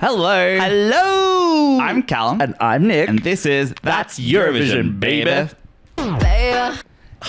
Hello. Hello. I'm Callum. And I'm Nick. And this is That's Eurovision, baby.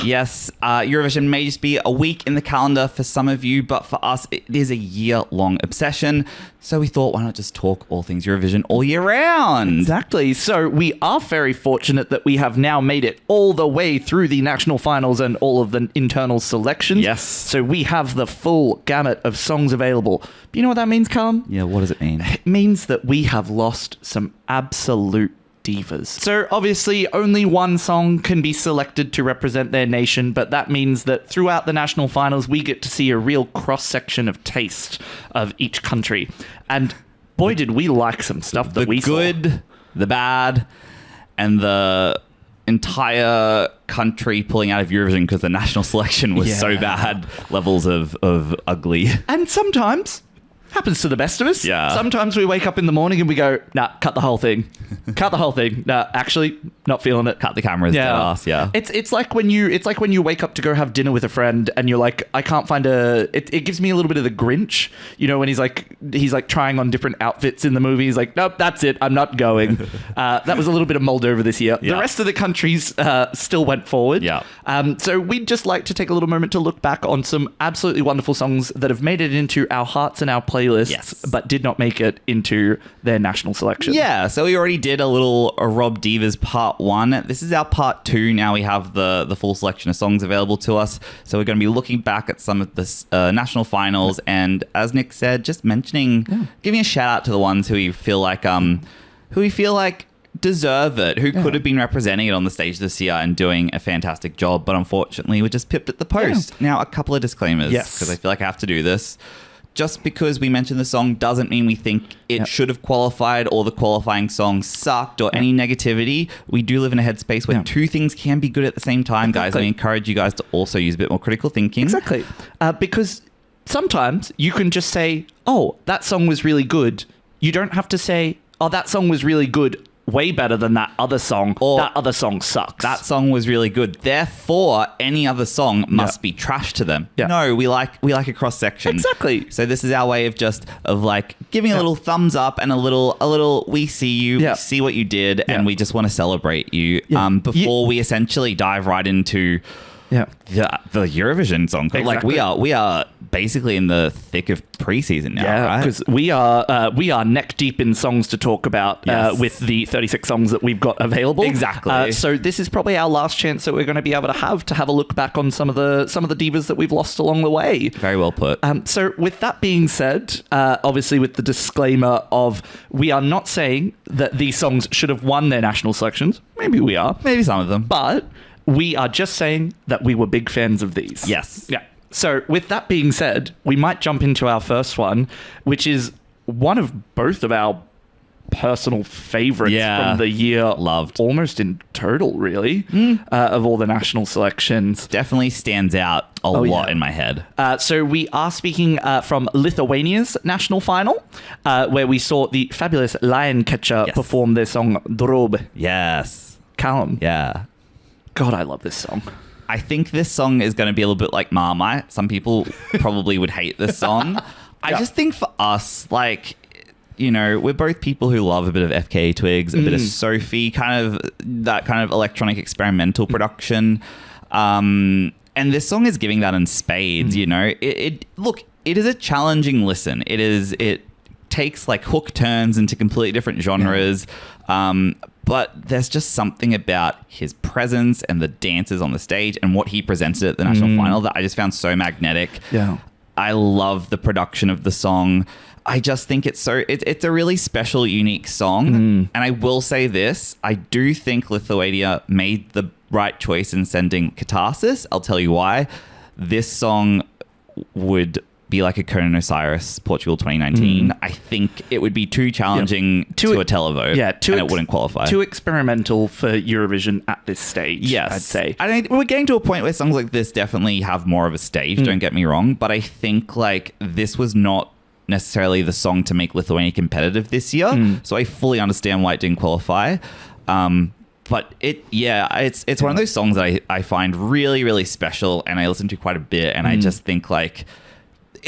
Yes, Eurovision may just be a week in the calendar for some of you, but for us, it is a year-long obsession. So we thought, why not just talk all things Eurovision all year round? Exactly. So we are very fortunate that we have now made it all the way through the national finals and all of the internal selections. Yes. So we have the full gamut of songs available. But you know what that means, Callum? Yeah, what does it mean? It means that we have lost some absolute divas. So obviously only one song can be selected to represent their nation, but that means that throughout the national finals we get to see a real cross-section of taste of each country. And boy, did we like some stuff that we saw. The good, the bad, and the entire country pulling out of Eurovision because the national selection was so bad. Levels of ugly. And sometimes happens to the best of us. Yeah. Sometimes we wake up in the morning and we go, nah, cut the whole thing. Cut the whole thing. Nah, actually, not feeling it. Cut the cameras. Dead ass. Yeah. It's like when you wake up to go have dinner with a friend and you're like, I can't find it gives me a little bit of the Grinch, you know, when he's like trying on different outfits in the movie. He's like, nope, that's it. I'm not going. That was a little bit of Moldova this year. Yeah. The rest of the countries still went forward. Yeah. So we'd just like to take a little moment to look back on some absolutely wonderful songs that have made it into our hearts and our playlists, but did not make it into their national selection. Yeah, so we already did a little Rob Divas part 1. This is our part 2. Now we have the full selection of songs available to us. So we're going to be looking back at some of the national finals, and as Nick said, just mentioning, giving a shout out to the ones who we feel like deserve it, who could have been representing it on the stage this year and doing a fantastic job, but unfortunately we just pipped at the post. Yeah. Now, a couple of disclaimers, because I feel like I have to do this. Just because we mentioned the song doesn't mean we think it should have qualified or the qualifying song sucked or any negativity. We do live in a headspace where two things can be good at the same time, guys. I encourage you guys to also use a bit more critical thinking. Exactly. Because sometimes you can just say, oh, that song was really good. You don't have to say, oh, that song was really good, way better than that other song, or that other song sucks. That song was really good, therefore any other song must be trash to them. No, we like a cross section. Exactly. So this is our way of giving a little thumbs up and a little we see you, we see what you did, and we just want to celebrate you before we essentially dive right into the Eurovision song. Exactly. Like we are basically in the thick of preseason now, right? Because we are neck deep in songs to talk about with the 36 songs that we've got available. Exactly. So this is probably our last chance that we're going to be able to have a look back on some of the divas that we've lost along the way. Very well put. So with that being said, obviously with the disclaimer of we are not saying that these songs should have won their national selections. Maybe we are. Maybe some of them. But we are just saying that we were big fans of these. Yes. Yeah. So with that being said, we might jump into our first one, which is one of both of our personal favorites from the year. Loved. Almost in total, really, of all the national selections. Definitely stands out a lot in my head. So we are speaking from Lithuania's national final, where we saw the fabulous Ceccha perform their song Drobe. Yes. Callum. Yeah. God, I love this song. I think this song is going to be a little bit like Marmite. Some people probably would hate this song. I just think for us, we're both people who love a bit of FKA Twigs, a bit of Sophie, that kind of electronic experimental production. And this song is giving that in spades, you know. It is a challenging listen. It takes hook turns into completely different genres. But there's just something about his presence and the dances on the stage and what he presented at the national final that I just found so magnetic. Yeah. I love the production of the song. I just think it's a really special, unique song. And I will say this, I do think Lithuania made the right choice in sending Catharsis. I'll tell you why. This song would be like a Conan Osiris Portugal 2019. I think it would be too challenging to a televote, and it wouldn't qualify. Too experimental for Eurovision at this stage, yes. I'd say. We're getting to a point where songs like this definitely have more of a stage, don't get me wrong, but I think this was not necessarily the song to make Lithuania competitive this year, so I fully understand why it didn't qualify. But it's one of those songs that I find really, really special, and I listen to quite a bit, and I just think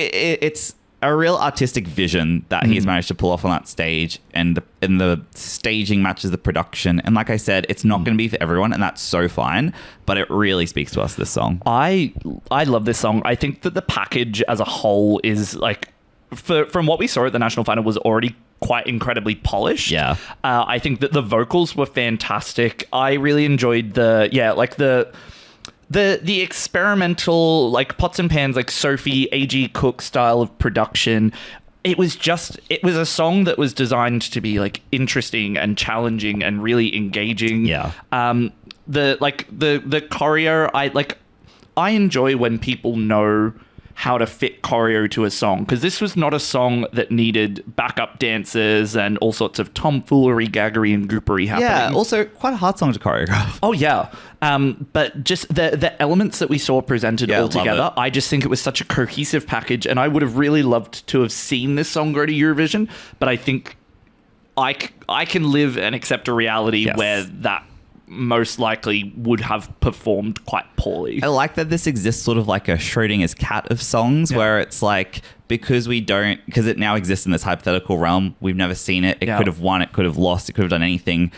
it's a real artistic vision that he's managed to pull off on that stage, and the staging matches the production. And like I said, it's not going to be for everyone, and that's so fine, but it really speaks to us, this song. I love this song. I think that the package as a whole is like, from what we saw at the national final, was already quite incredibly polished. Yeah. I think that the vocals were fantastic. I really enjoyed the experimental, like, pots and pans, like Sophie A.G. Cook style of production. It was a song that was designed to be like interesting and challenging and really engaging. Yeah. The choreo, I enjoy when people know how to fit choreo to a song, because this was not a song that needed backup dancers and all sorts of tomfoolery, gaggery, and goopery happening. Yeah, also quite a hard song to choreograph. Oh, yeah. But just the elements that we saw presented all together, I just think it was such a cohesive package, and I would have really loved to have seen this song go to Eurovision, but I think I can live and accept a reality where that most likely would have performed quite poorly. I like that this exists sort of like a Schrodinger's cat of songs, where it's like, because it now exists in this hypothetical realm, we've never seen it, it could have won, it could have lost, it could have done anything.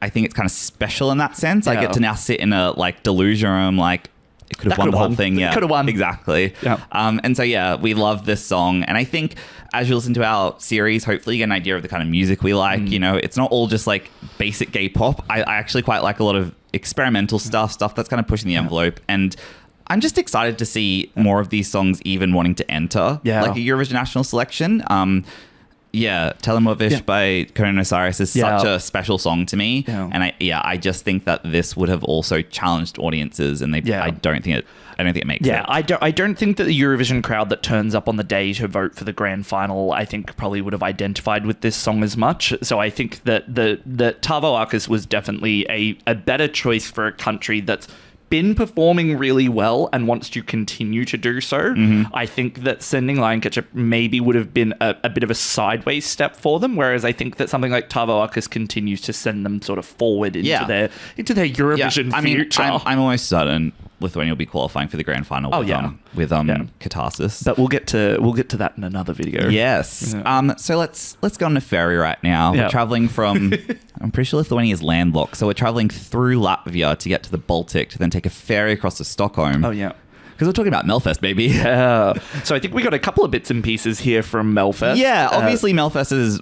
I think it's kind of special in that sense. I get to now sit in a like delusion room, like, it could have won the whole thing. Yeah, could have won. Exactly. Yeah. And so, we love this song. And I think as you listen to our series, hopefully you get an idea of the kind of music we like. You know, it's not all just like basic gay pop. I actually quite like a lot of experimental stuff that's kind of pushing the envelope. And I'm just excited to see more of these songs even wanting to enter like a Eurovision national selection. Telemovish by Conan Osiris is such a special song to me, and I just think that this would have also challenged audiences, and I don't think it makes it. I don't think that the Eurovision crowd that turns up on the day to vote for the grand final, I think probably would have identified with this song as much. So I think that the Tavo was definitely a better choice for a country that's been performing really well and wants to continue to do so. I think that sending Lion Ketchup maybe would have been a bit of a sideways step for them, whereas I think that something like Tavo continues to send them sort of forward into their Eurovision future. I'm almost certain Lithuania will be qualifying for the grand final with Catharsis. But we'll get to that in another video. Yes. So let's go on a ferry right now. We're traveling from I'm pretty sure Lithuania is landlocked, so we're traveling through Latvia to get to the Baltic to then take a ferry across to Stockholm. Oh yeah. Because we're talking about Melfest, baby. Yeah. So I think we got a couple of bits and pieces here from Melfest. Yeah, obviously Melfest is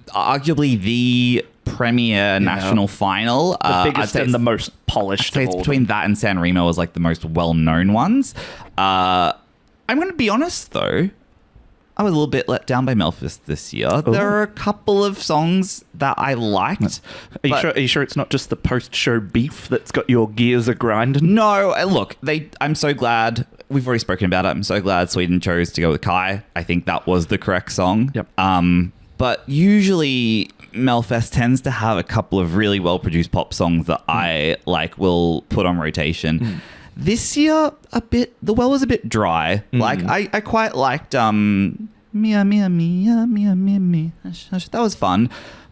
arguably the premier national final. The biggest and the most polished. I'd say it's between that and San Remo as like the most well-known ones. I'm going to be honest, though. I was a little bit let down by Melfest this year. Ooh. There are a couple of songs that I liked. Are you sure it's not just the post-show beef that's got your gears a-grinding? No, look, I'm so glad. We've already spoken about it. I'm so glad Sweden chose to go with Kai. I think that was the correct song. Yep. But usually Melfest tends to have a couple of really well-produced pop songs that I will put on rotation. This year, the well was a bit dry. Like, I quite liked Mia, Mia, Mia, Mia, Mia, Mia. That was fun.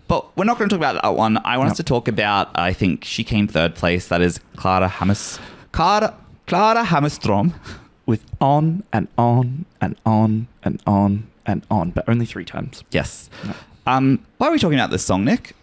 But we're not going to talk about that one. I want us to talk about, I think she came third place. That is Klara Hammerstrom. With On and On and On and On and On, but only 3 times. Yes. Why are we talking about this song, Nick?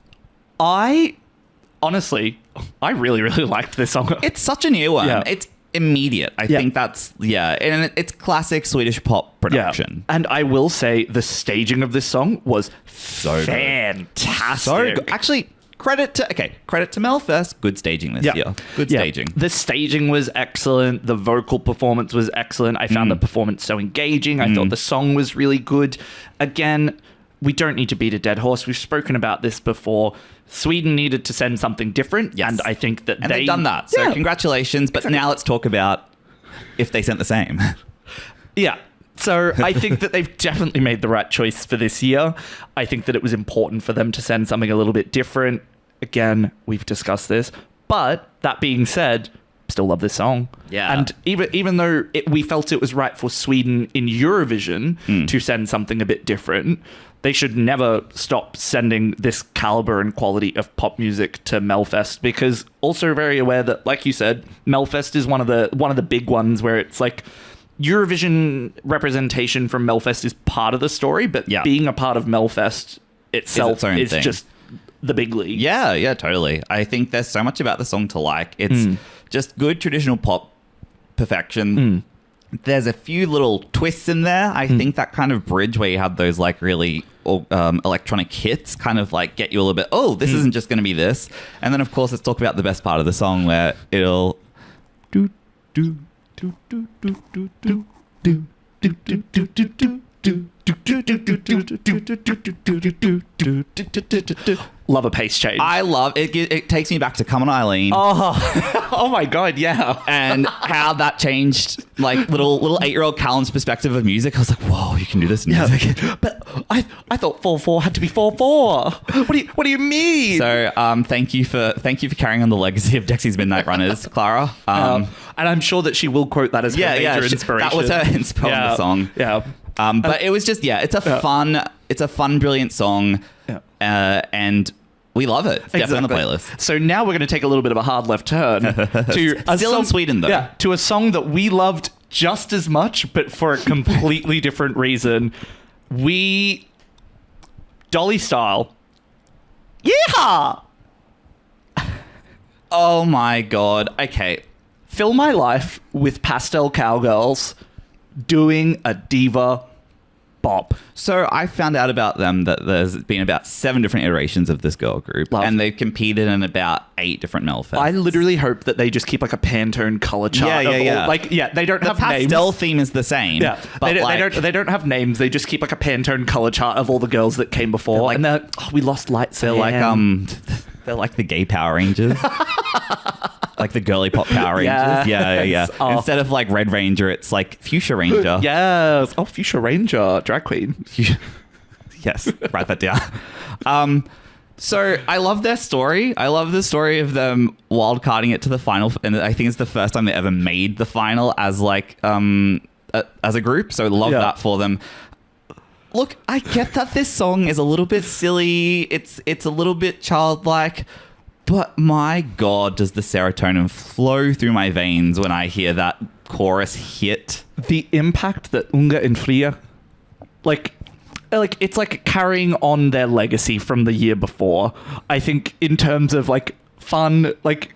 Honestly, I really, really liked this song. It's such a new one. Yeah. It's immediate. I think that's, and it's classic Swedish pop production. Yeah. And I will say the staging of this song was so fantastic. So good. Actually, credit to Melfest. Good staging this year. Good staging. The staging was excellent. The vocal performance was excellent. I found the performance so engaging. I thought the song was really good. Again, we don't need to beat a dead horse. We've spoken about this before. Sweden needed to send something different, and I think that they've done that. So congratulations. But now let's talk about if they sent the same. Yeah. So I think that they've definitely made the right choice for this year. I think that it was important for them to send something a little bit different. Again, we've discussed this. But that being said, still love this song. Yeah. And even though we felt it was right for Sweden in Eurovision to send something a bit different, they should never stop sending this caliber and quality of pop music to Melfest, because also very aware that, like you said, Melfest is one of the big ones where it's like Eurovision representation from Melfest is part of the story, but being a part of Melfest itself is just the big league. Yeah, totally. I think there's so much about the song to like. It's just good traditional pop perfection. There's a few little twists in there. I think that kind of bridge where you have those like really electronic hits kind of like get you a little bit, this isn't just going to be this. And then of course let's talk about the best part of the song where it'll do do do do do do do do do do do do do. Love a pace change. I love it. It takes me back to Come On Eileen. Oh my god, yeah. And how that changed, like little 8-year-old Callum's perspective of music. I was like, whoa, you can do this in music. But I thought 4/4 had to be 4/4. What do you mean? So thank you for carrying on the legacy of Dexy's Midnight Runners, Klara. And I'm sure that she will quote that as her major inspiration. That was her inspo on the song. Yeah. But it was just it's a fun, brilliant song. Yeah. And we love it. It's definitely on the playlist. So now we're going to take a little bit of a hard left turn to still in Sweden though. Yeah, to a song that we loved just as much, but for a completely different reason. Dolly style. Yihaa! Oh my god. Okay. Fill my life with pastel cowgirls doing a diva bop. So I found out about them that there's been about 7 different iterations of this girl group. And they've competed in about 8 different Melfests. I literally hope that they just keep like a Pantone color chart. Yeah. They don't have names. The pastel theme is the same. Yeah. But they don't have names. They just keep like a Pantone color chart of all the girls that came before. We lost lights. They're like they're like the gay Power Rangers. Like the girly pop Power Rangers. Yeah. Oh. Instead of like Red Ranger, it's like Fuchsia Ranger. Yes. Oh, Fuchsia Ranger, drag queen. Yes, write that down. So I love their story. I love the story of them wildcarding it to the final, and I think it's the first time they ever made the final as like as a group. So love that for them. Look, I get that this song is a little bit silly. It's a little bit childlike. But my God, does the serotonin flow through my veins when I hear that chorus hit? The impact that Unga and Fria, like it's like carrying on their legacy from the year before. I think in terms of like fun, like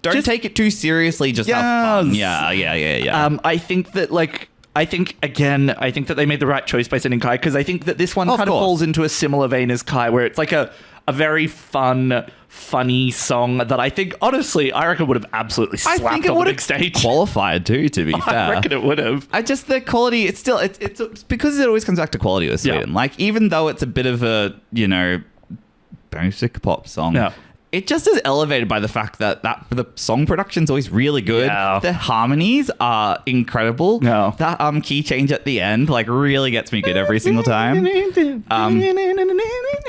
don't take it too seriously. Just have fun. Yeah. I think that that they made the right choice by sending Kai, because I think that this one kind of falls into a similar vein as Kai, where it's like a very funny song that I think, honestly, I reckon would have absolutely slapped on the big stage. Qualified too, to be fair. I reckon it would have. The quality, it's because it always comes back to quality with Sweden. Yeah. Like, even though it's a bit of a, basic pop song, it just is elevated by the fact that the song production's always really good. Yeah. The harmonies are incredible. No. That key change at the end really gets me good every single time.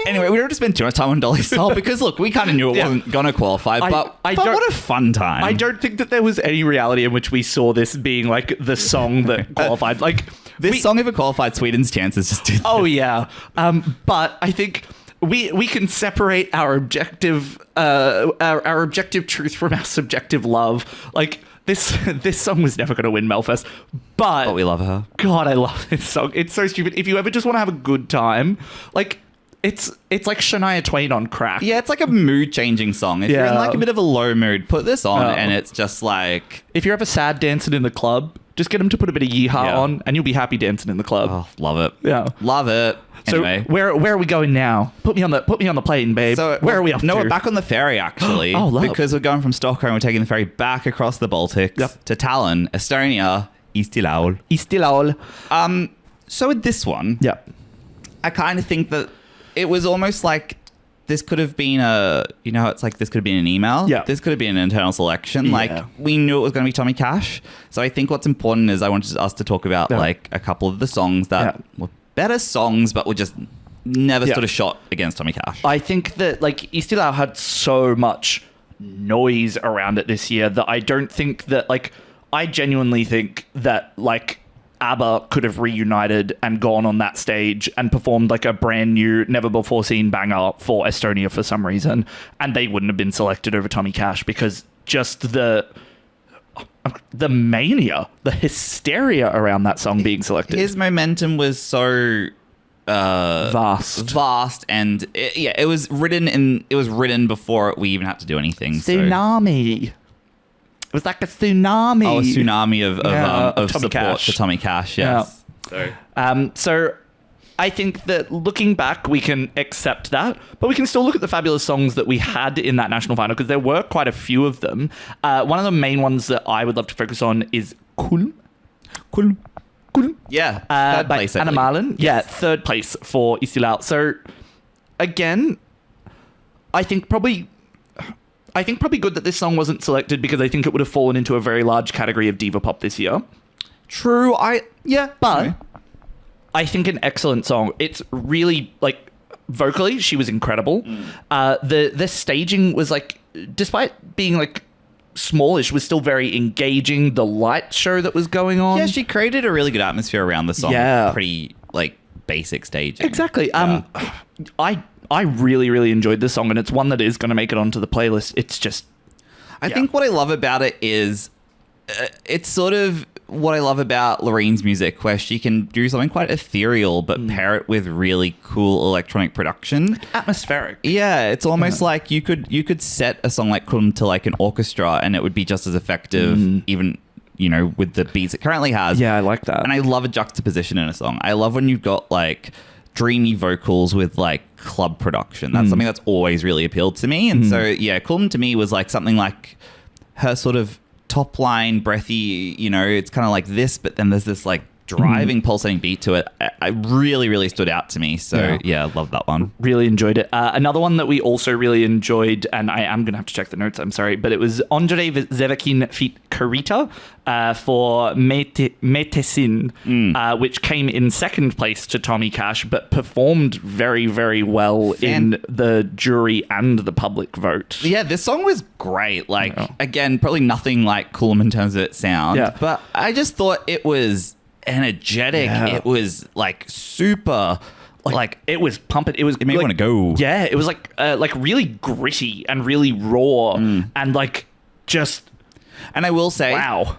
Anyway, we don't have to spend too much time on Dolly's style because look, we kind of knew it wasn't gonna qualify, but what a fun time. I don't think that there was any reality in which we saw this being like the song that qualified. Like this song, if it qualified, Sweden's chances just did. Oh yeah. But I think we can separate our objective truth from our subjective love. Like this song was never going to win Melfest, but we love her. God, I love this song. It's so stupid. If you ever just want to have a good time, like it's like Shania Twain on crack. Yeah, it's like a mood changing song. If you're in like a bit of a low mood, put this on, and it's just like, if you're ever sad dancing in the club, just get them to put a bit of Yihaa on, and you'll be happy dancing in the club. Oh, love it. Yeah, love it. Anyway. So where are we going now? Put me on the plane, babe. So where are we off to? No, we're back on the ferry actually. Oh, love. Because we're going from Stockholm. We're taking the ferry back across the Baltics to Tallinn, Estonia, Eesti Laul. So with this one, I kind of think that it was almost like this could have been this could have been an email. Yeah. This could have been an internal selection. Yeah. Like, we knew it was going to be Tommy Cash. So I think what's important is I wanted us to talk about like a couple of the songs that were better songs, but were just never stood a shot against Tommy Cash. I think that like Eesti Laul had so much noise around it this year that I don't think that like, I genuinely think that like ABBA could have reunited and gone on that stage and performed like a brand new, never before seen banger for Estonia for some reason, and they wouldn't have been selected over Tommy Cash because just the mania, the hysteria around that song being selected. His momentum was so vast, and it was written before we even had to do anything. Tsunami. It was like a tsunami. Oh, a tsunami of Tommy support Cash. for Tommy Cash. Yes. So I think that looking back, we can accept that, but we can still look at the fabulous songs that we had in that national final, because there were quite a few of them. One of the main ones that I would love to focus on is Külm. Yeah. Third place, An-Marlen. Yeah, third place for Istiklal. So again, I think probably good that this song wasn't selected, because I think it would have fallen into a very large category of diva pop this year. True. But I think an excellent song. It's really, like, vocally, she was incredible. The staging was, like, despite being, like, smallish, was still very engaging. The light show that was going on. Yeah, she created a really good atmosphere around the song. Yeah. Pretty, like, basic staging. Exactly. Yeah. I really, really enjoyed this song, and it's one that is going to make it onto the playlist. It's just... I think what I love about it is it's sort of what I love about Lorene's music, where she can do something quite ethereal but pair it with really cool electronic production. Atmospheric. Yeah, it's almost like you could set a song like Külm to like an orchestra and it would be just as effective, even, you know, with the beats it currently has. Yeah, I like that. And I love a juxtaposition in a song. I love when you've got like dreamy vocals with like club production. That's something that's always really appealed to me. And so yeah, Külm to me was like something like her sort of top line, breathy, you know, it's kind of like this, but then there's this like driving, pulsating beat to it. I really, really stood out to me. So yeah, I love that one. Really enjoyed it. Another one that we also really enjoyed, and I am going to have to check the notes, I'm sorry, but it was Andrei Zevakin feat Karita for Metesin, which came in second place to Tommy Cash, but performed very, very well in the jury and the public vote. Yeah, this song was great. Like, again, probably nothing like Külm in terms of its sound, but I just thought it was energetic. It was like super, like it was pumping. It was. It made me want to go. Yeah, it was like really gritty and really raw and like just. And I will say, wow,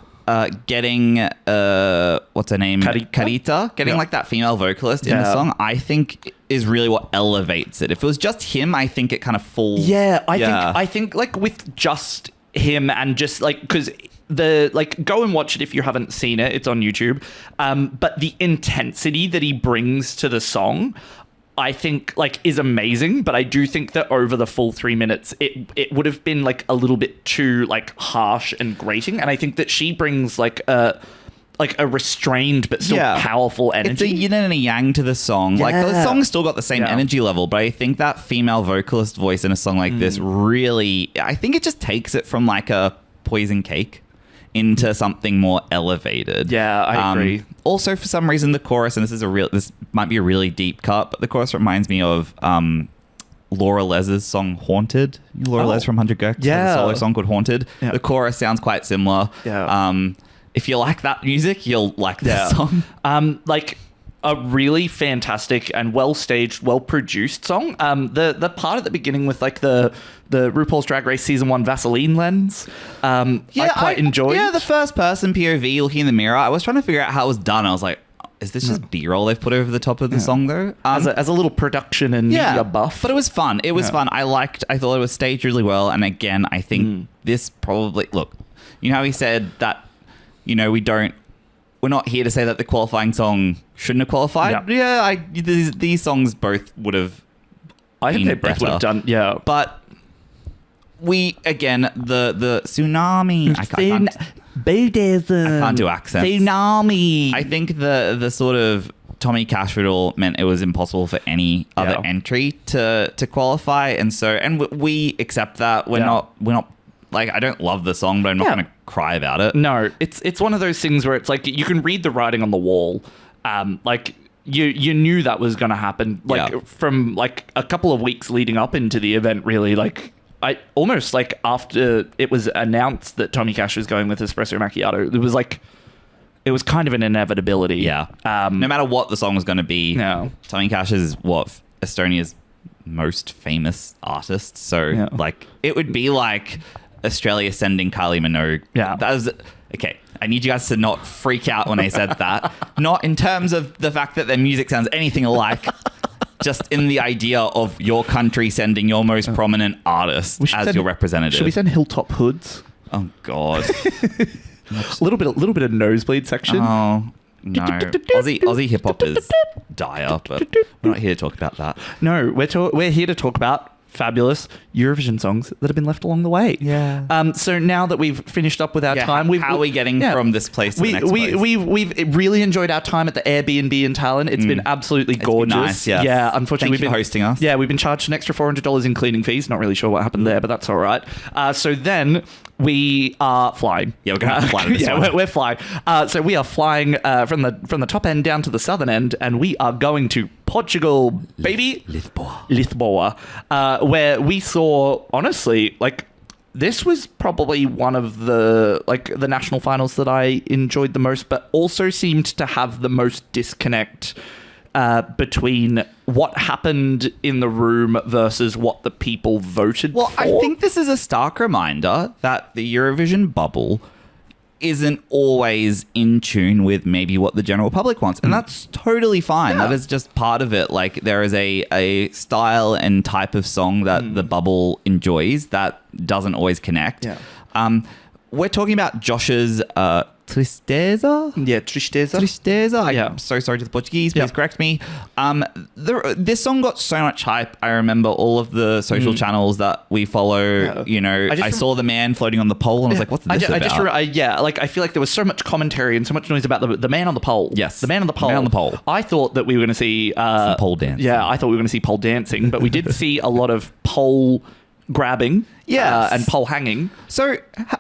getting what's her name, Karita, getting like that female vocalist in the song, I think is really what elevates it. If it was just him, I think it kind of falls. Yeah, I think like with just him and just like because. Go and watch it if you haven't seen it. It's on YouTube. But the intensity that he brings to the song, I think like is amazing. But I do think that over the full 3 minutes, it would have been like a little bit too like harsh and grating. And I think that she brings like a restrained but still powerful energy. It's a yin and a yang to the song. Like the song's still got the same energy level, but I think that female vocalist voice in a song like this really, I think it just takes it from like a poison cake into something more elevated. Yeah, I agree. Also, for some reason, the chorus, and this might be a really deep cut, but the chorus reminds me of Laura Les's song "Haunted." Laura Les from 100 Gex has a solo song called "Haunted." Yeah. The chorus sounds quite similar. Yeah. If you like that music, you'll like this song. Like a really fantastic and well-staged, well-produced song. The part at the beginning with like the RuPaul's Drag Race Season 1 Vaseline lens, I quite enjoyed. Yeah, the first-person POV looking in the mirror. I was trying to figure out how it was done. I was like, is this just B-roll they've put over the top of the song, though? As a little production and media buff. But it was fun. It was fun. I thought it was staged really well. And again, I think this probably... Look, you know how he said that, you know, we're not here to say that the qualifying song shouldn't have qualified. Yeah, these songs both would have. I think they both would have done. Yeah, but the tsunami. I can't do accents. Tsunami. I think the sort of Tommy Cash riddle meant it was impossible for any other entry to qualify, and we accept that. We're not. Like, I don't love the song, but I'm not going to cry about it. No, it's one of those things where it's like you can read the writing on the wall. Like you knew that was going to happen. Like from like a couple of weeks leading up into the event, really. Like I almost like after it was announced that Tommy Cash was going with Espresso Macchiato, it was kind of an inevitability. Yeah. No matter what the song was going to be, Tommy Cash is Estonia's most famous artist. So like it would be like Australia sending Kylie Minogue. Yeah. Okay, I need you guys to not freak out when I said that. Not in terms of the fact that their music sounds anything alike, just in the idea of your country sending your most prominent artist as your representative. Should we send Hilltop Hoods? Oh, God. A little bit of nosebleed section. Oh, no. Aussie hip-hop is dire, but we're not here to talk about that. No, we're here to talk about fabulous Eurovision songs that have been left along the way. Yeah. So now that we've finished up with our time, how are we getting from this place to the next place? We've really enjoyed our time at the Airbnb in Tallinn. It's been absolutely gorgeous. Been nice, yeah. Yeah, unfortunately, Thank you for hosting us. Yeah, we've been charged an extra $400 in cleaning fees. Not really sure what happened there, but that's all right. So then we are flying. Yeah, we're going to fly to this one. We're flying. So we are flying from the top end down to the southern end, and we are going to Portugal, baby. Lisboa. Where we saw, honestly, like, this was probably one of the national finals that I enjoyed the most, but also seemed to have the most disconnect between what happened in the room versus what the people voted for. Well, I think this is a stark reminder that the Eurovision bubble isn't always in tune with maybe what the general public wants. And that's totally fine. Yeah. That is just part of it. Like, there is a style and type of song that the bubble enjoys that doesn't always connect. Yeah. We're talking about Josh's Tristeza? Yeah, Tristeza. Tristeza. I'm so sorry to the Portuguese. Please correct me. This song got so much hype. I remember all of the social channels that we follow. Yeah. You know, I saw the man floating on the pole and I was like, what's this about? I feel like there was so much commentary and so much noise about the man on the pole. Yes. The man on the pole. Man on the pole. I thought that we were going to see... some pole dancing. Yeah, I thought we were going to see pole dancing, but we did see a lot of pole grabbing and pole hanging. So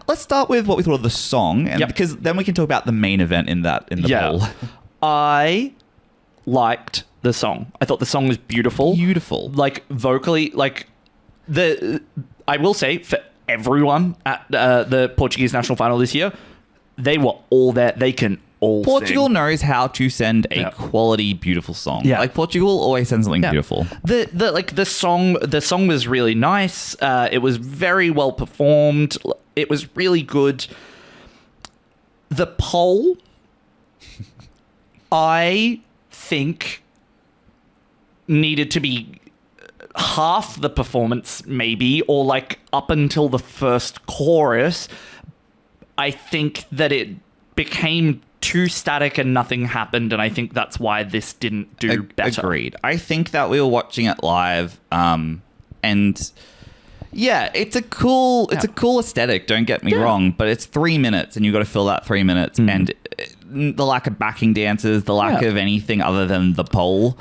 let's start with what we thought of the song, and because then we can talk about the main event in the poll. I liked the song. I thought the song was beautiful. Like, vocally, like, I will say, for everyone at the Portuguese national final this year, they were all there. They can all Portugal sing. knows how to send a quality, beautiful song. Yeah. Like, Portugal always sends something beautiful. The song was really nice. It was very well performed. It was really good. The poll, I think, needed to be half the performance, maybe, or like up until the first chorus. I think that it became too static and nothing happened, and I think that's why this didn't do better. Agreed. I think that we were watching it live, and yeah, it's a cool aesthetic, don't get me wrong, but it's 3 minutes and you've got to fill that 3 minutes, and the lack of backing dancers, the lack of anything other than the pole,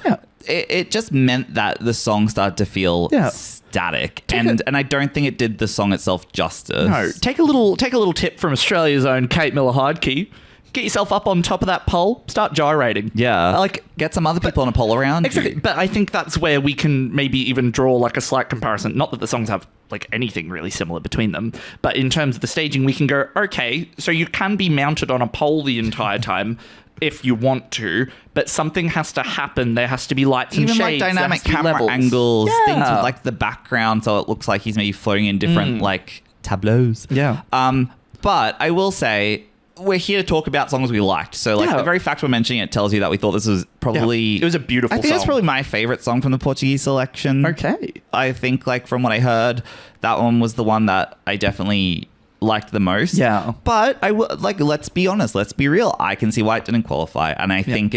it just meant that the song started to feel static, and I don't think it did the song itself justice. No, take a little tip from Australia's own Kate Miller-Heidke. Get yourself up on top of that pole, start gyrating. Yeah. Like, get some other people on a pole around. Exactly. You. But I think that's where we can maybe even draw like a slight comparison. Not that the songs have like anything really similar between them, but in terms of the staging, we can go, okay, so you can be mounted on a pole the entire time if you want to, but something has to happen. There has to be lights and shades. Even like dynamic camera angles, things with like the background, so it looks like he's maybe floating in different like tableaus. Yeah. But I will say, we're here to talk about songs we liked. So, like, the very fact we're mentioning it tells you that we thought this was probably... It was a beautiful song. I think it's probably my favorite song from the Portuguese selection. Okay. I think, like, from what I heard, that one was the one that I definitely liked the most. Yeah. But, let's be honest. Let's be real. I can see why it didn't qualify. And I think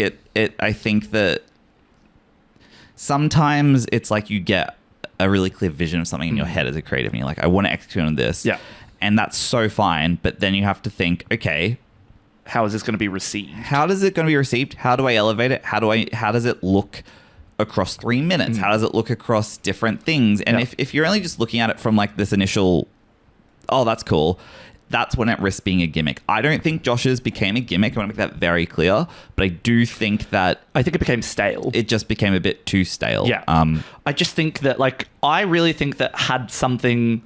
I think that sometimes it's like you get a really clear vision of something in your head as a creative, and you're like, I want to execute on this. Yeah. And that's so fine, but then you have to think, okay, how is this going to be received? How is it going to be received? How do I elevate it? How does it look across 3 minutes? How does it look across different things? And if you're only just looking at it from like this initial, oh, that's cool, that's when it risks being a gimmick. I don't think Josh's became a gimmick. I want to make that very clear, but I do think that... I think it became stale. It just became a bit too stale. Yeah. I just think that, like, I really think that had something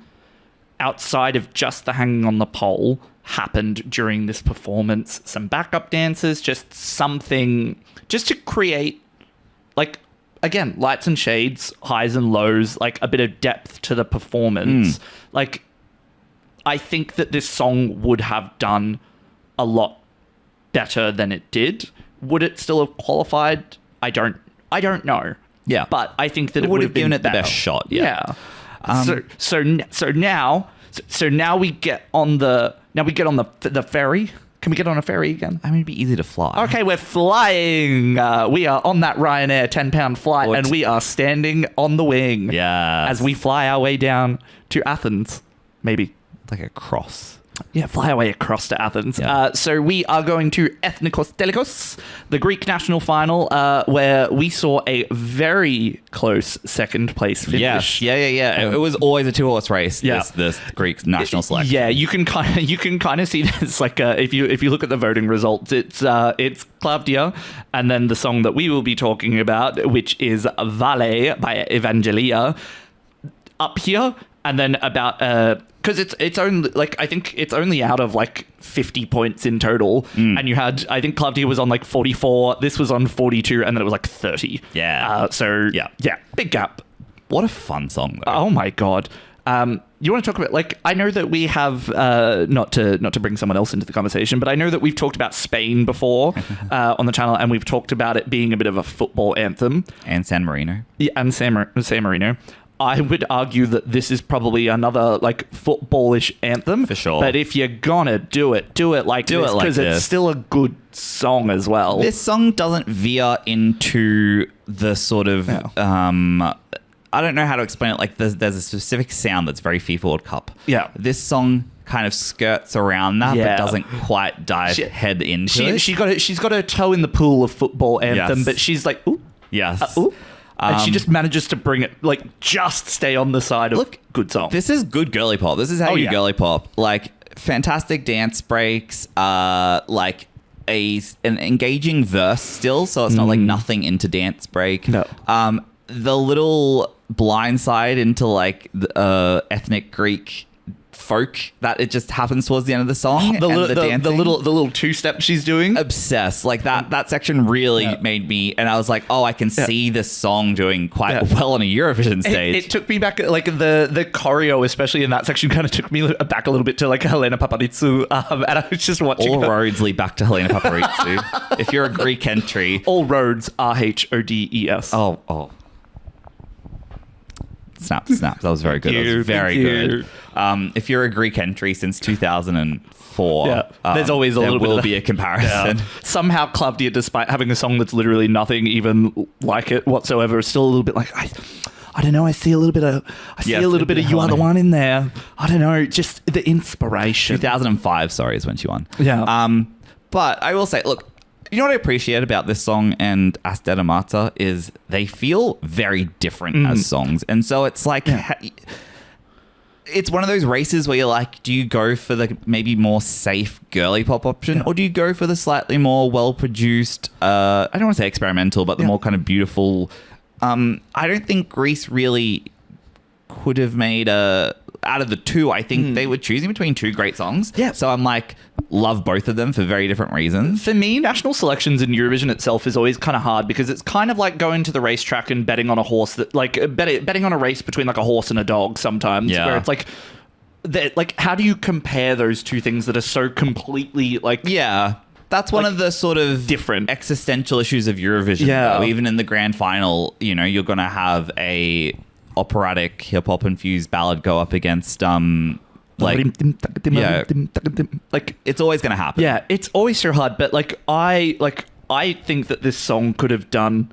outside of just the hanging on the pole happened during this performance, some backup dancers, just something, just to create, like, again, lights and shades, highs and lows, like a bit of depth to the performance. Like, I think that this song would have done a lot better than it did. Would it still have qualified? I don't know. Yeah. But I think that it would would have given it the better. best shot. Yeah. So now we get on the ferry. Can we get on a ferry again? I mean, it'd be easy to fly. Okay, we're flying. We are on that Ryanair 10-pound flight, and we are standing on the wing. Yeah. As we fly our way down to Athens. Maybe. It's like a cross. Yeah, fly our way across to Athens. Yeah. So we are going to Ethnikos Telikos, the Greek national final, where we saw a very close second place finish. Yes. Yeah. It was always a 2-horse race. Yeah. This Greek national selection. Yeah, you can kind of see this like if you look at the voting results, it's Klavdia, and then the song that we will be talking about, which is Valè by Evangelia, up here, and then about because it's only like I think it's only out of like 50 points in total, and you had I think Klavdia was on like 44, this was on 42, and then it was like 30. Yeah. Yeah, big gap. What a fun song, though. Oh my god. You want to talk about like I know that we have not to bring someone else into the conversation, but I know that we've talked about Spain before on the channel, and we've talked about it being a bit of a football anthem. And San Marino. Yeah, and San Marino. I would argue that this is probably another like footballish anthem for sure. But if you're gonna do it like this, because it's still a good song as well. This song doesn't veer into the sort of I don't know how to explain it. Like there's a specific sound that's very FIFA World Cup. Yeah. This song kind of skirts around that, Yeah. but doesn't quite dive head into it. She's got her toe in the pool of football anthem, Yes. but she's like, ooh. Yes. Ooh. And she just manages to bring it, like, just stay on the side of good song. This is good girly pop. This is how you girly pop. Like, fantastic dance breaks, like an engaging verse still, so it's not like nothing into dance break. No. The little blindside into like the ethnic Greek folk that it just happens towards the end of the song. the dancing. little two-step she's doing. Obsessed. Like that section really made me, and I was like, oh, I can see this song doing quite well on a Eurovision stage. It took me back, like the choreo, especially in that section, kind of took me back a little bit to like Helena Paparizou, and I was just watching. All roads lead back to Helena Paparizou. If you're a Greek entry, all roads RHODES. Oh. Snap. That was very good. That was very good. If you're a Greek entry since 2004, there's always a little bit. There will of be a comparison. Yeah. Somehow, Klavdia, despite having a song that's literally nothing even like it whatsoever, is still a little bit like I don't know. I see a little bit of You Are the One in there. I don't know. Just the inspiration. 2005, sorry, is when she won. Yeah. But I will say, look. You know what I appreciate about this song and Astera Marta is they feel very different as songs. And so it's like, it's one of those races where you're like, do you go for the maybe more safe girly pop option or do you go for the slightly more well-produced, I don't want to say experimental, but the more kind of beautiful. I don't think Greece really could have made out of the two, I think they were choosing between two great songs. Yeah. So I'm like, love both of them for very different reasons. For me, national selections in Eurovision itself is always kind of hard because it's kind of like going to the racetrack and betting on a horse that, like, betting on a race between like a horse and a dog sometimes. Yeah. Where it's like, how do you compare those two things that are so completely like. Yeah. That's one of the sort of different existential issues of Eurovision. Yeah. Though. Even in the grand final, you know, you're going to have a operatic hip hop infused ballad go up against like it's always going to happen. Yeah, it's always so hard, but I think that this song could have done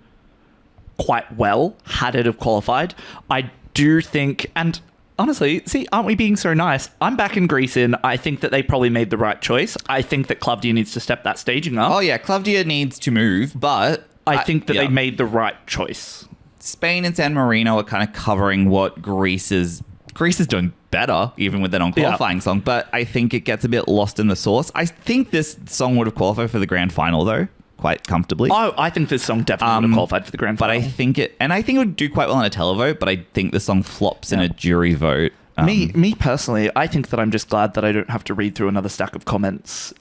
quite well had it have qualified. I do think, and honestly, see, aren't we being so nice? I'm back in Greece in. I think that they probably made the right choice. I think that Klavdia needs to step that staging up. Oh yeah, Klavdia needs to move, but I think that they made the right choice. Spain and San Marino are kind of covering what Greece is doing better, even with their non-qualifying song, but I think it gets a bit lost in the sauce. I think this song would have qualified for the grand final, though, quite comfortably. Oh, I think this song definitely would have qualified for the grand final. But I think it would do quite well in a televote, but I think the song flops in a jury vote. Me personally, I think that I'm just glad that I don't have to read through another stack of comments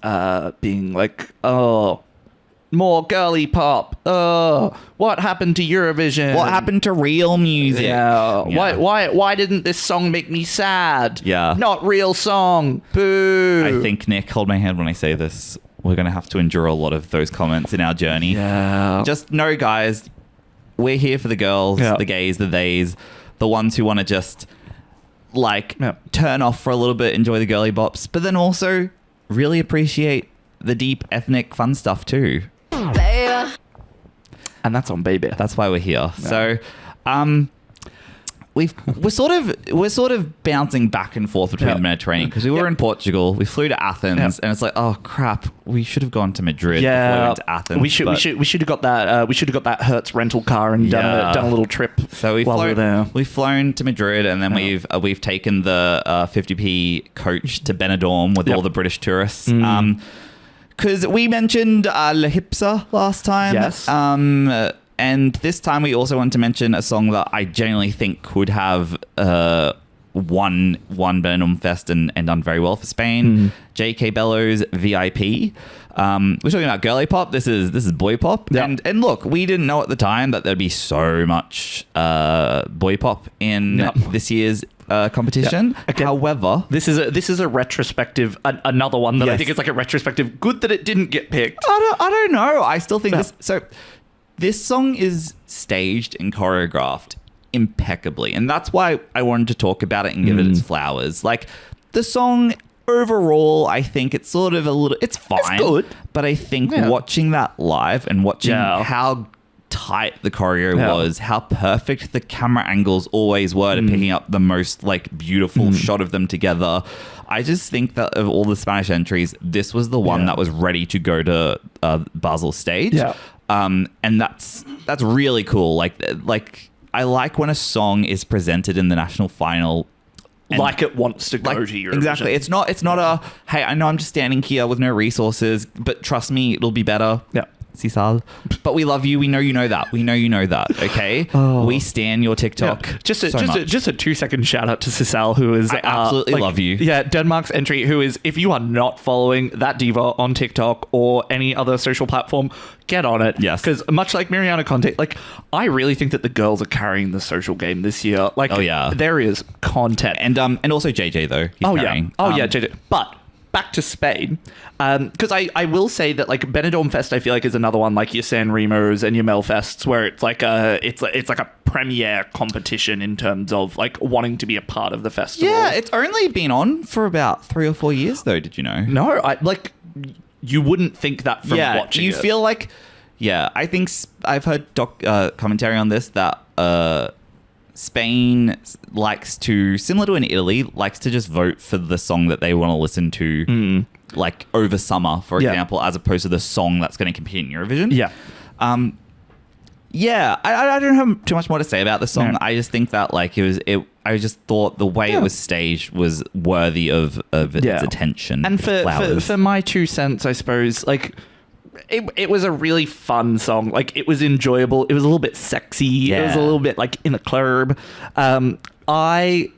being like, oh, more girly pop. What happened to Eurovision? What happened to real music? Yeah. Why didn't this song make me sad? Yeah. Not real song. Boo. I think, Nick, hold my hand when I say this. We're going to have to endure a lot of those comments in our journey. Yeah. Just know, guys, we're here for the girls, the gays, the theys, the ones who want to just, turn off for a little bit, enjoy the girly bops, but then also really appreciate the deep ethnic fun stuff too. And that's on Baby. That's why we're here. Yeah. So, we're sort of bouncing back and forth between the Mediterranean because we were in Portugal, we flew to Athens, and it's like, oh crap, we should have gone to Madrid before we went to Athens. We should have got that. We should have got that Hertz rental car and done a little trip. So we were there. We've flown to Madrid, and then we've taken the 50p coach to Benidorm with all the British tourists. Because we mentioned Lehipsa last time. Yes. And this time we also want to mention a song that I genuinely think could have won Benidorm Fest and done very well for Spain. Kbello's V.I.P. We're talking about girly pop. This is boy pop. Yep. And look, we didn't know at the time that there'd be so much boy pop in this year's competition. Okay. However, this is a retrospective, another one that I think is like a retrospective. Good that it didn't get picked. I don't know. I still think this. So this song is staged and choreographed impeccably, and that's why I wanted to talk about it and give it its flowers. Like the song overall, I think it's sort of it's fine. It's good. But I think watching that live and watching how tight the choreo was, how perfect the camera angles always were to picking up the most beautiful shot of them together. I just think that of all the Spanish entries, this was the one that was ready to go to Basel stage. Yeah. And that's really cool. Like I like when a song is presented in the national final like it wants to go to Eurovision. Exactly. It's not a, hey, I know I'm just standing here with no resources, but trust me, it'll be better. Yeah. Sisal. But we love you. We know you know that. We know you know that. Okay. We stan your TikTok. Yeah. Just a 2-second shout out to Sisal, who is I absolutely love you. Yeah, Denmark's entry. Who is, if you are not following that diva on TikTok or any other social platform, get on it. Yes. Because much like Mariana Conte, I really think that the girls are carrying the social game this year. There is content and also JJ though. He's carrying. JJ. But back to Spain, because I will say that Benidorm Fest I feel like is another one like your San Remos and your Melfests where it's like a premiere competition in terms of wanting to be a part of the festival. Yeah, it's only been on for about 3 or 4 years though. Did you know? No, you wouldn't think that from watching. You feel like, I think I've heard commentary on this that Spain likes to, similar to in Italy, likes to just vote for the song that they want to listen to, over summer, for example, as opposed to the song that's going to compete in Eurovision. Yeah. I don't have too much more to say about the song. No. I just think that I just thought the way it was staged was worthy of its attention. And for my 2 cents, I suppose, it was a really fun song. It was enjoyable. It was a little bit sexy. Yeah. It was a little bit in the club. I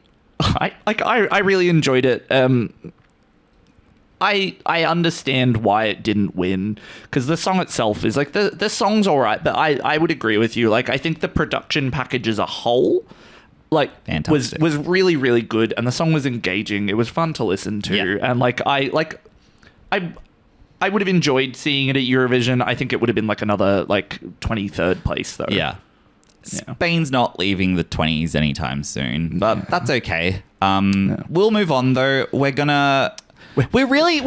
really enjoyed it. I understand why it didn't win because the song itself is the song's all right, but I would agree with you. I think the production package as a whole was really, really good, and the song was engaging. It was fun to listen to, and I would have enjoyed seeing it at Eurovision. I think it would have been another 23rd place though. Yeah. Spain's not leaving the 20s anytime soon, but that's okay. We'll move on though. We're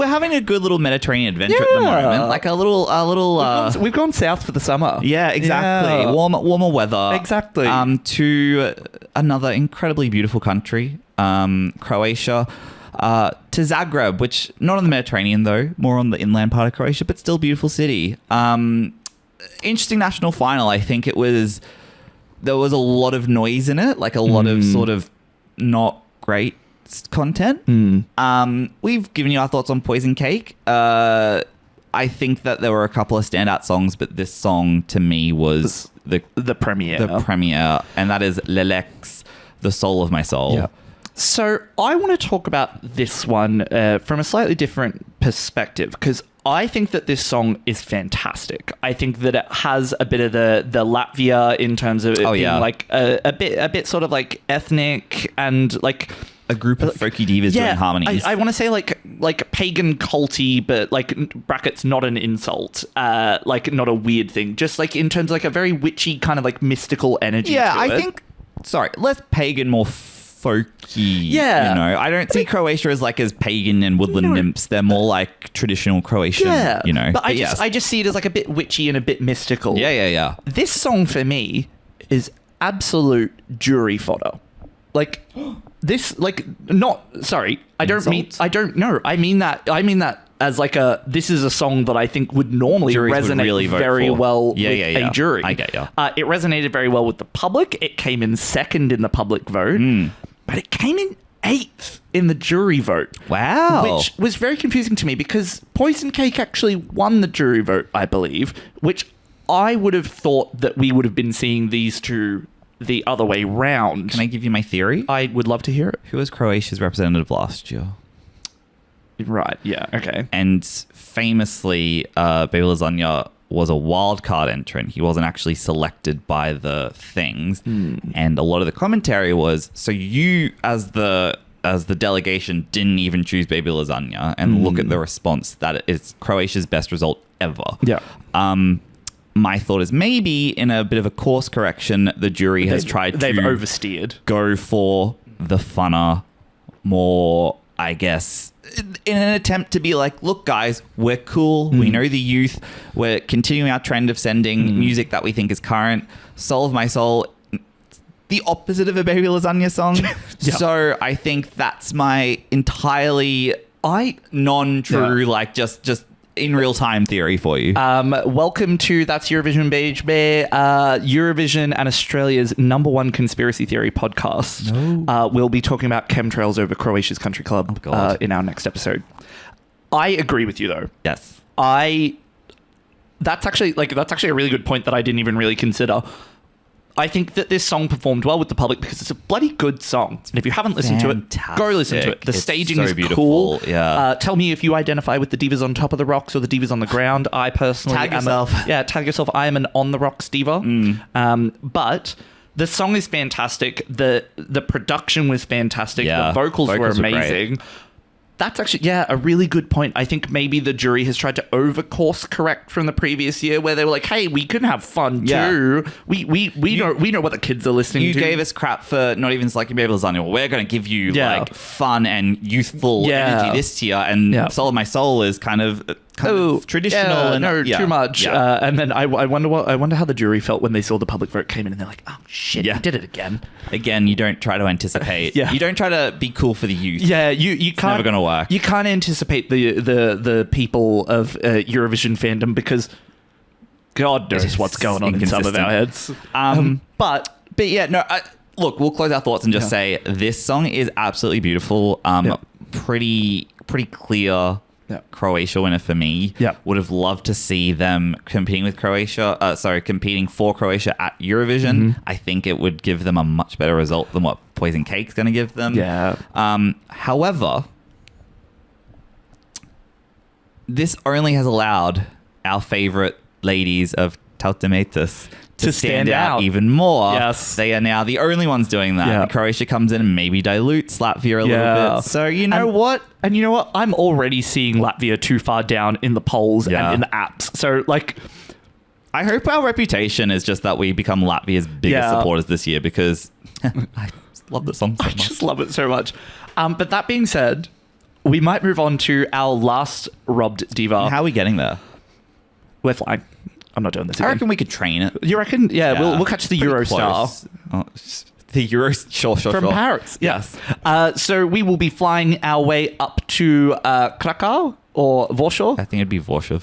having a good little Mediterranean adventure at the moment. A little. We've gone south for the summer. Yeah, exactly. Yeah. Warmer weather. Exactly. To another incredibly beautiful country, Croatia. To Zagreb, which not on the Mediterranean though, more on the inland part of Croatia, but still beautiful city. Interesting national final. I think there was a lot of noise in it, a lot of sort of not great content. We've given you our thoughts on Poison Cake. I think that there were a couple of standout songs, but this song to me was the premiere. The premiere, and that is LELEK's "The Soul of My Soul." Yeah. So I want to talk about this one from a slightly different perspective because I think that this song is fantastic. I think that it has a bit of the Latvia in terms of it being like a bit sort of like ethnic and like a group of folky divas doing harmonies. I want to say like pagan culty, but like brackets not an insult, like not a weird thing. Just like in terms of like a very witchy kind of like mystical energy. Yeah, to I it. think. Sorry, less pagan, more folky. Yeah, you know, I don't see Croatia as like as pagan and woodland nymphs. They're more like traditional Croatian. Yeah, you know. But I just see it as like a bit witchy and a bit mystical. Yeah. This song for me is absolute jury fodder. Like this, like not. Sorry, I don't mean that as like this is a song that I think would normally resonate very well with a jury. I get you. It resonated very well with the public. It came in second in the public vote, but it came in 8th in the jury vote. Wow. Which was very confusing to me because Poison Cake actually won the jury vote, I believe, which I would have thought that we would have been seeing these two the other way round. Can I give you my theory? I would love to hear it. Who was Croatia's representative last year? Right, yeah, okay. And famously, Baby Lasagna was a wild card entrant. He wasn't actually selected by the things. And a lot of the commentary was, so you as the delegation didn't even choose Baby Lasagna, and look at the response that it's Croatia's best result ever. Yeah. My thought is maybe in a bit of a course correction, the jury has tried they've to oversteered. Go for the funner, more, I guess, in an attempt to be like, look, guys, we're cool. We know the youth. We're continuing our trend of sending music that we think is current. Soul of My Soul, the opposite of a Baby Lasagna song. So I think that's my entirely non-true, like just in real time theory for you. Welcome to That's Eurovision Beige Bear, Eurovision and Australia's #1 conspiracy theory podcast. We'll be talking about chemtrails over Croatia's country club in our next episode. I agree with you though. Yes. That's actually a really good point that I didn't even really consider. I think that this song performed well with the public because it's a bloody good song. And if you haven't listened to it, go listen to it. The staging is beautiful. Cool. Yeah. Tell me if you identify with the divas on top of the rocks or the divas on the ground. I personally tag yourself. Tag yourself. I am an on the rocks diva. But the song is fantastic. The production was fantastic. Yeah. The vocals were amazing. That's actually, a really good point. I think maybe the jury has tried to over-course correct from the previous year where they were like, hey, we can have fun too. We know what the kids are listening to. You gave us crap for not even selecting Baby Lasagna. Well, we're going to give you like fun and youthful energy this year. And Soul of My Soul is kind of traditional. Too much. And then I wonder how the jury felt when they saw the public vote came in and they're like, oh shit, you did it again. Again, you don't try to anticipate. You don't try to be cool for the youth. Yeah, you can't. It's never going to work. You can't anticipate the people of Eurovision fandom because God knows what's going on in some of our heads. But yeah, no. Look, we'll close our thoughts and just say this song is absolutely beautiful. Pretty clear. Croatia winner for me. Would have loved to see them competing for Croatia at Eurovision. I think it would give them a much better result than what Poison Cake's going to give them. However, this only has allowed our favorite ladies of Tautamatus to stand out even more. Yes. They are now the only ones doing that. And Croatia comes in and maybe dilutes Latvia a little bit. So you know what? And you know what? I'm already seeing Latvia too far down in the polls and in the apps. So like, I hope our reputation is just that we become Latvia's biggest supporters this year because I love the song so much. I just love it so much. But that being said, we might move on to our last robbed diva. How are we getting there? We're flying. I'm not doing this again. I reckon we could train it. You reckon? Yeah, we'll catch the Eurostar. The Euro... Sure. From Paris. Yes. So we will be flying our way up to Krakow or Warsaw. I think it'd be Warsaw.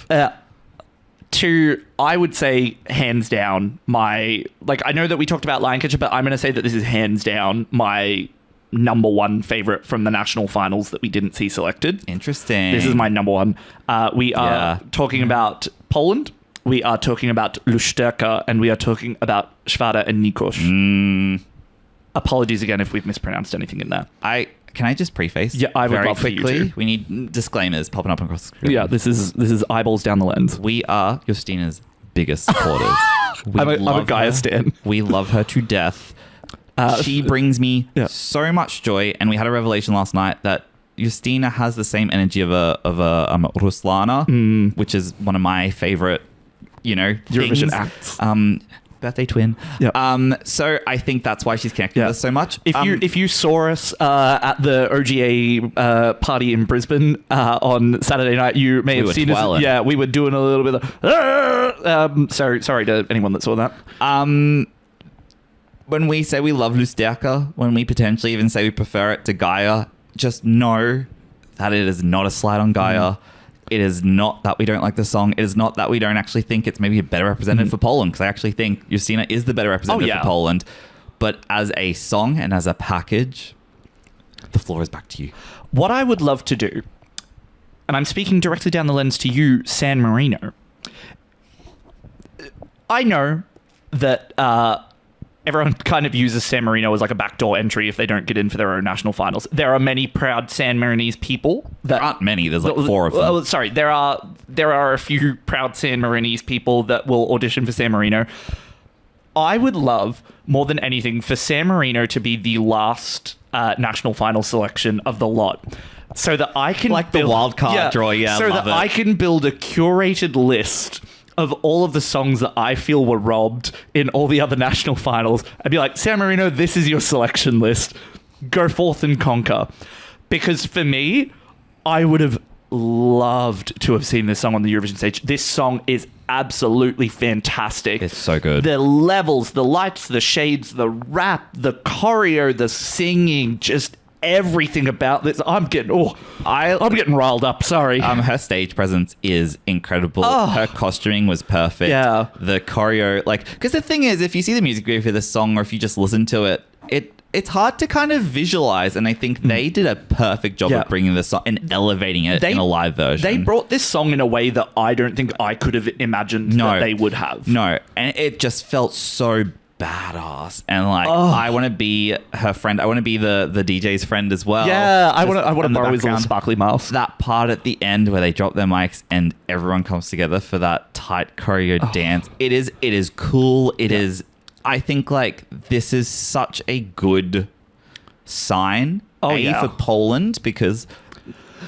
To, I would say, hands down, I know that we talked about Lion Catcher, but I'm going to say that this is hands down my #1 favorite from the national finals that we didn't see selected. Interesting. This is my #1. We are talking about Poland. We are talking about Lusterka, and we are talking about Schwada and Nicos. Apologies again if we've mispronounced anything in there. I Can I just preface? Yeah, I would very love for you quickly? to. We need disclaimers popping up across the screen. Yeah, this is eyeballs down the lens. We are Justina's biggest supporters. I'm a Gaia her. stan. We love her to death. She brings me so much joy, and we had a revelation last night that Justina has the same energy of a Ruslana, which is one of my favorite, Eurovision things. acts. Birthday twin. Yep. So I think that's why she's connected with us so much. If you saw us at the OGA party in Brisbane on Saturday night, you may have seen us. Yeah, we were doing a little bit of. Sorry to anyone that saw that. When we say we love Lusterka, when we potentially even say we prefer it to Gaia, just know that it is not a slight on Gaia. It is not that we don't like the song. It is not that we don't actually think it's maybe a better representative for Poland, because I actually think Justina is the better representative for Poland. But as a song and as a package, the floor is back to you. What I would love to do, and I'm speaking directly down the lens to you, San Marino. I know that everyone kind of uses San Marino as like a backdoor entry if they don't get in for their own national finals. There are many proud San Marinese people. There aren't many. There's like 4 of them. Oh, sorry. There are a few proud San Marinese people that will audition for San Marino. I would love, more than anything, for San Marino to be the last national final selection of the lot. So that I can build the wild card draw, so that I can build a curated list of all of the songs that I feel were robbed in all the other national finals. I'd be like, San Marino, this is your selection list. Go forth and conquer. Because for me, I would have loved to have seen this song on the Eurovision stage. This song is absolutely fantastic. It's so good. The levels, the lights, the shades, the rap, the choreo, the singing, just everything about this. I'm getting riled up. Sorry. Her stage presence is incredible. Her costuming was perfect. Yeah. The choreo, because the thing is, if you see the music video for this song, or if you just listen to it, it's hard to kind of visualize. And I think they did a perfect job of bringing this song and elevating it in a live version. They brought this song in a way that I don't think I could have imagined that they would have. No, and it just felt so badass, and I want to be her friend. I want to be the DJ's friend as well. Yeah, I want to borrow his little sparkly mask. That part at the end where they drop their mics and everyone comes together for that tight choreo dance. It is cool. It is. I think this is such a good sign for Poland, because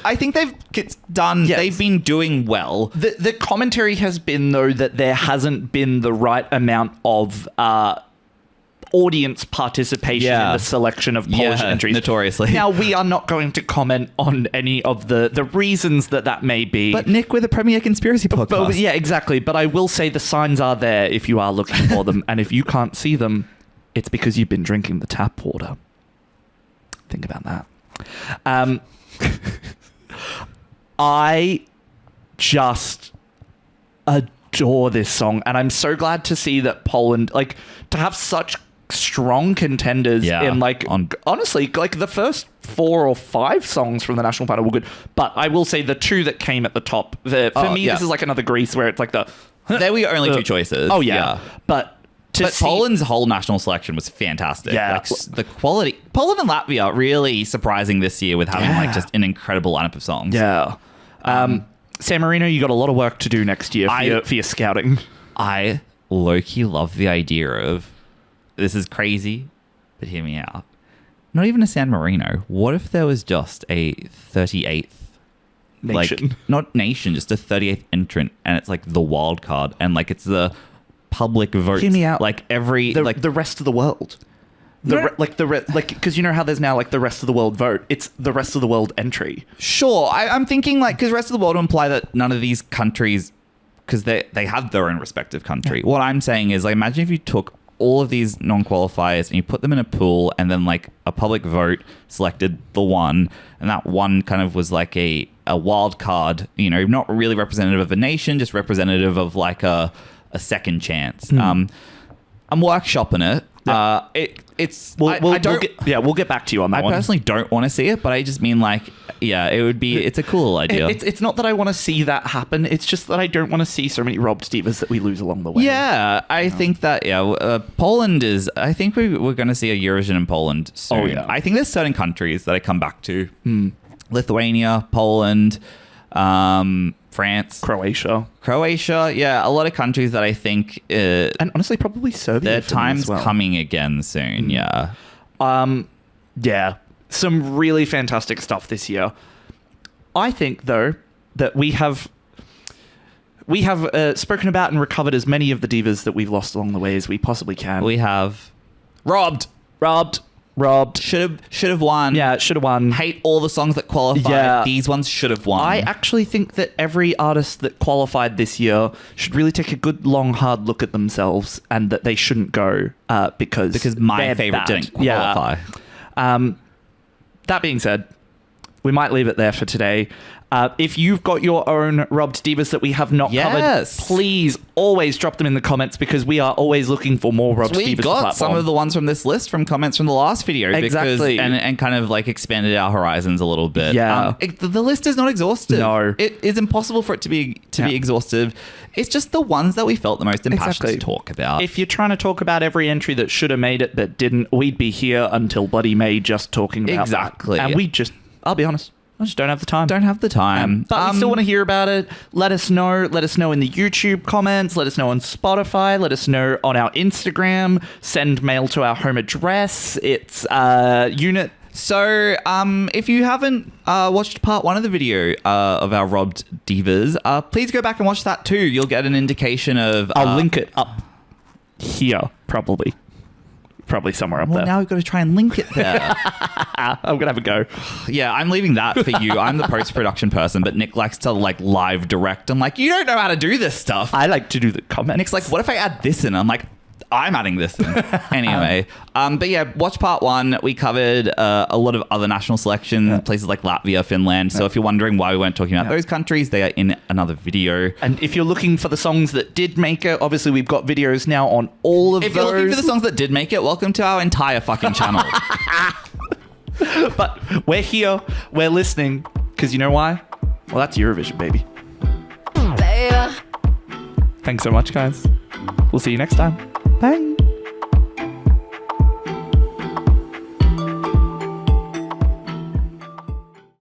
I think they've done. Yes. They've been doing well. The commentary has been, though, that there hasn't been the right amount of audience participation in the selection of Polish entries. Notoriously. Now, we are not going to comment on any of the reasons that may be. But Nick, we're the premier conspiracy podcast. Yeah, exactly. But I will say the signs are there if you are looking for them. And if you can't see them, it's because you've been drinking the tap water. Think about that. I just adore this song, and I'm so glad to see that Poland, to have such strong contenders in honestly, the first 4 or 5 songs from the national final were good, but I will say the 2 that came at the top, for me, this is another Greece where it's there were your only 2 choices. Oh yeah. But Poland's whole national selection was fantastic. Yeah. The quality. Poland and Latvia really surprising this year with having just an incredible lineup of songs. Yeah. San Marino, you got a lot of work to do next year for your scouting. I low-key love the idea of, this is crazy, but hear me out. Not even a San Marino. What if there was just a 38th nation? Not nation, just a 38th entrant, and it's the wild card, and it's the public vote. Hear me out. The rest of the world. Because you know how there's now the rest of the world vote. It's the rest of the world entry. Sure, I'm thinking because rest of the world imply that none of these countries, because they have their own respective country. Yeah. What I'm saying is, imagine if you took all of these non-qualifiers and you put them in a pool, and then a public vote selected the one, and that one kind of was a wild card. Not really representative of a nation, just representative of a second chance. I'm workshopping it. We'll get back to you on that one. I personally don't want to see it, but I just mean like, yeah, it's a cool idea. It's not that I want to see that happen. It's just that I don't want to see so many robbed divas that we lose along the way. Yeah, I think that, Poland is, I think we're going to see a Eurovision in Poland soon. Oh, yeah. I think there's certain countries that I come back to. Lithuania, Poland, France. Croatia, yeah, a lot of countries that I think... and honestly, probably Serbia. Their time's coming again soon, yeah. Yeah, some really fantastic stuff this year. I think, though, that we have spoken about and recovered as many of the divas that we've lost along the way as we possibly can. We have robbed. Should have won. Yeah, should have won. Hate all the songs that qualified. Yeah. These ones should have won. I actually think that every artist that qualified this year should really take a good, long, hard look at themselves, and that they shouldn't go because my favorite didn't qualify. Yeah. That being said, we might leave it there for today. If you've got your own robbed divas that we have not covered, please always drop them in the comments, because we are always looking for more robbed divas. We've got some of the ones from this list from comments from the last video. Exactly. And kind of like expanded our horizons a little bit. Yeah. The list is not exhaustive. No. It is impossible for it to be exhaustive. It's just the ones that we felt the most impassioned to talk about. If you're trying to talk about every entry that should have made it but didn't, we'd be here until bloody May just talking about Exactly. that. And I'll be honest, I just don't have the time. But we still want to hear about it. Let us know. Let us know in the YouTube comments. Let us know on Spotify. Let us know on our Instagram. Send mail to our home address. It's unit. So, if you haven't watched part 1 of the video of our robbed divas, please go back and watch that too. You'll get an indication of... I'll link it up here, probably somewhere up there. Now we've got to try and link it there. I'm gonna have a go. Yeah, I'm leaving that for you. I'm the post-production person, but Nick likes to like live direct. I'm like, you don't know how to do this stuff. I like to do the comments. Nick's like, what if I add this in? I'm like, I'm adding this in. Anyway, but yeah, watch part 1. We covered a lot of other national selections, places like Latvia, Finland. So if you're wondering why we weren't talking about those countries, they are in another video. And if you're looking for the songs that did make it, obviously we've got videos now on all of those. If you're looking for the songs that did make it, welcome to our entire fucking channel. But we're here, we're listening, because you know why? Well, that's Eurovision, baby. Thanks so much, guys. We'll see you next time. Bye.